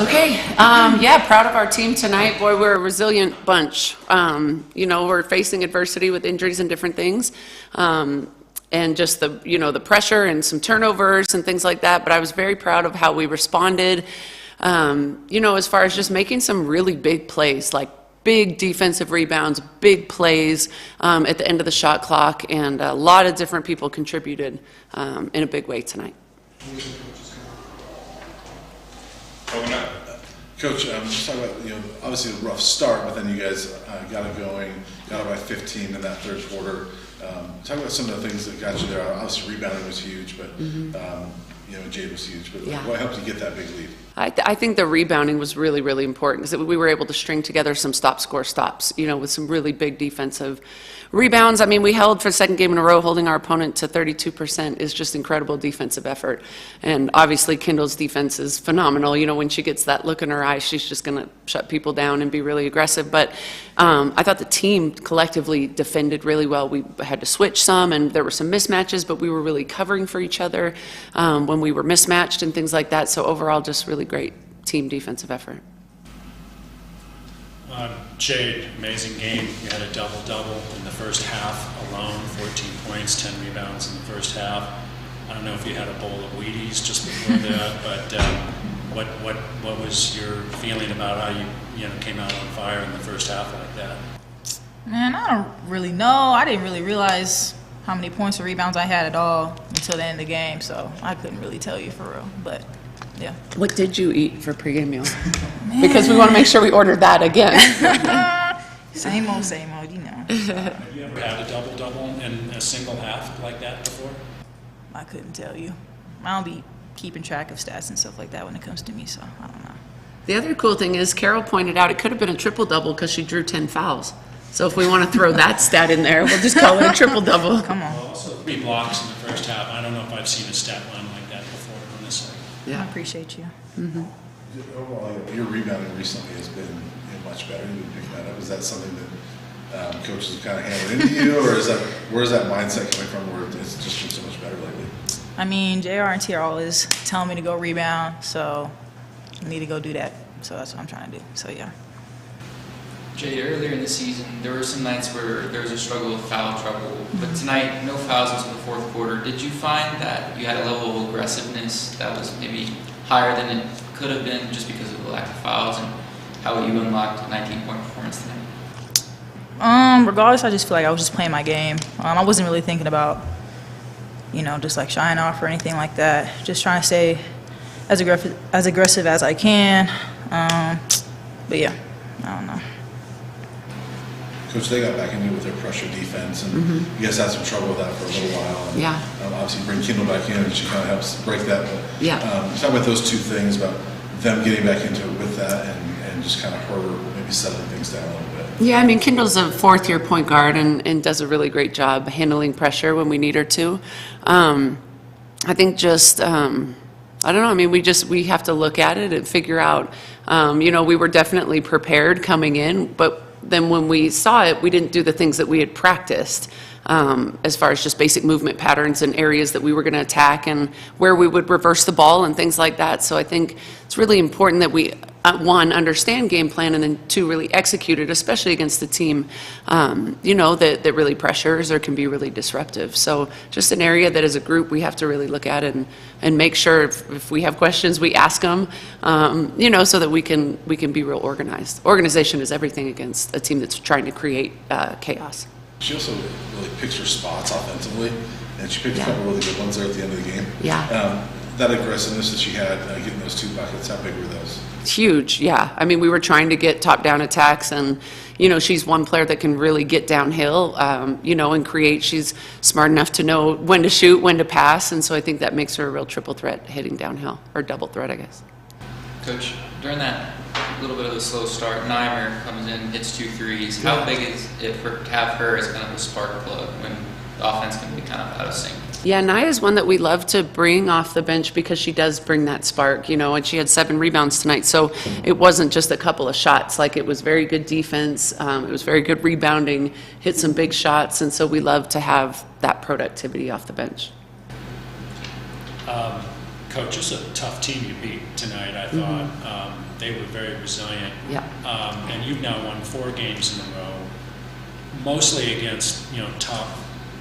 Okay, yeah, proud of our team tonight. Boy, we're a resilient bunch. We're facing adversity with injuries and different things. And just the pressure and some turnovers and things like that. But I was very proud of how we responded, as far as just making some really big plays, like big defensive rebounds, big plays at the end of the shot clock. And a lot of different people contributed in a big way tonight. Coach, just talk about, obviously a rough start, but then you guys got it going, got it by 15 in that third quarter. Talk about some of the things that got you there. Obviously rebounding was huge, but Jade was huge. But what helped you get that big lead? I think the rebounding was really, really important because we were able to string together some stop-score stops, with some really big defensive rebounds. I mean, we held for the second game in a row, holding our opponent to 32% is just incredible defensive effort. And obviously, Kendall's defense is phenomenal. When she gets that look in her eye, she's just going to shut people down and be really aggressive. But I thought the team collectively defended really well. We had to switch some, and there were some mismatches, but we were really covering for each other when we were mismatched and things like that. So overall, just really great team defensive effort. Jade, amazing game. You had a double-double in the first half alone, 14 points, 10 rebounds in the first half. I don't know if you had a bowl of Wheaties just before that, but what was your feeling about how you came out on fire in the first half like that? Man, I don't really know. I didn't really realize how many points or rebounds I had at all until the end of the game, so I couldn't really tell you for real, but yeah. What did you eat for pregame meal? Because we want to make sure we ordered that again. Same old, Have you ever had a double-double in a single half like that before? I couldn't tell you. I don't be keeping track of stats and stuff like that when it comes to me, so I don't know. The other cool thing is Carol pointed out it could have been a triple-double because she drew 10 fouls. So if we want to throw that stat in there, we'll just call it a triple-double. Come on. Well, also 3 blocks in the first half. I don't know if I've seen a stat line like that before on this side. Yeah. I appreciate you. Mm-hmm. Overall, your rebounding recently has been much better. You've been picking that up. Is that something that coaches kind of handed into you, or where's that mindset coming from where it's just been so much better lately? I mean, JR and T are always telling me to go rebound, so I need to go do that. So that's what I'm trying to do. So, yeah. Jay, earlier in the season, there were some nights where there was a struggle with foul trouble, but tonight, no fouls until the fourth quarter. Did you find that you had a level of aggressiveness that was maybe higher than it could have been just because of the lack of fouls, and how you unlocked a 19-point performance tonight? Regardless, I just feel like I was just playing my game. I wasn't really thinking about, just like shying off or anything like that. Just trying to stay as aggressive as I can. But yeah, I don't know. Coach, they got back into it with their pressure defense, and you guys had some trouble with that for a little while. And, Yeah. Obviously, bring Kendall back in, and she kind of helps break that. But Yeah. talk about those two things, about them getting back into it with that, and just kind of her maybe settling things down a little bit. Yeah, I mean, Kendall's a fourth-year point guard and does a really great job handling pressure when we need her to. I think just, I don't know, I mean, we have to look at it and figure out, we were definitely prepared coming in, but then when we saw it, we didn't do the things that we had practiced as far as just basic movement patterns and areas that we were going to attack and where we would reverse the ball and things like that. So I think it's really important that we, one, understand game plan, and then two, really execute it, especially against the team, that really pressures or can be really disruptive. So just an area that as a group we have to really look at and make sure if we have questions, we ask them, so that we can be real organized. Organization is everything against a team that's trying to create chaos. She also really picks her spots offensively, and she picked a couple really good ones there at the end of the game. Yeah. That aggressiveness that she had getting those 2 buckets, how big were those? It's huge, yeah. I mean, we were trying to get top-down attacks, and, she's one player that can really get downhill, and create. She's smart enough to know when to shoot, when to pass, and so I think that makes her a real triple threat hitting downhill, or double threat, I guess. Coach, during that little bit of a slow start, Nymer comes in, hits 2 threes. How big is it to have her as kind of a spark plug when the offense can be kind of out of sync? Yeah, Naya is one that we love to bring off the bench because she does bring that spark, and she had 7 rebounds tonight. So it wasn't just a couple of shots. Like, it was very good defense. It was very good rebounding, hit some big shots. And so we love to have that productivity off the bench. Coach, just a tough team you beat tonight, I thought. they were very resilient. Yeah. And you've now won 4 games in a row, mostly against, top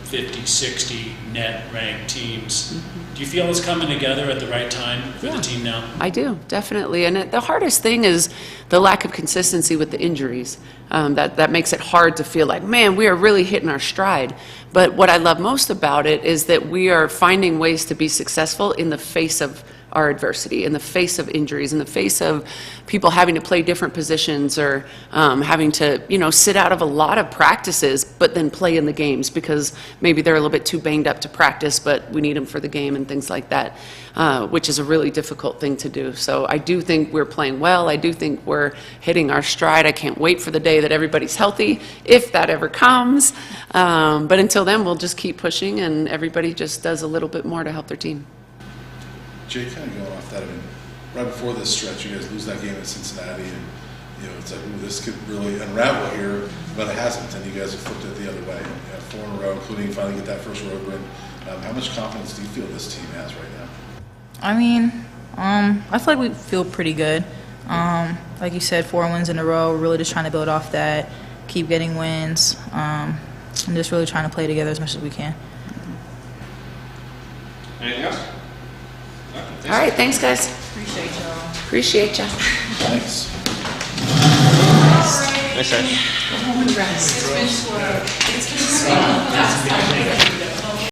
50, 60 net ranked teams. Do you feel it's coming together at the right time for the team now? I do, definitely. And the hardest thing is the lack of consistency with the injuries. That makes it hard to feel like, man, we are really hitting our stride. But what I love most about it is that we are finding ways to be successful in the face of our adversity, in the face of injuries, in the face of people having to play different positions or having to, sit out of a lot of practices, but then play in the games because maybe they're a little bit too banged up to practice, but we need them for the game and things like that, which is a really difficult thing to do. So I do think we're playing well. I do think we're hitting our stride. I can't wait for the day that everybody's healthy, if that ever comes. But until then, we'll just keep pushing and everybody just does a little bit more to help their team. Jay, kind of going off that, right before this stretch, you guys lose that game at Cincinnati, and it's like, ooh, this could really unravel here, but it hasn't, and you guys have flipped it the other way. 4 in a row, including finally get that first road win. How much confidence do you feel this team has right now? I mean, I feel like we feel pretty good. Like you said, 4 wins in a row. We're really just trying to build off that, keep getting wins, and just really trying to play together as much as we can. Anything else? All right, thanks, guys. Appreciate y'all. Thanks. Nice,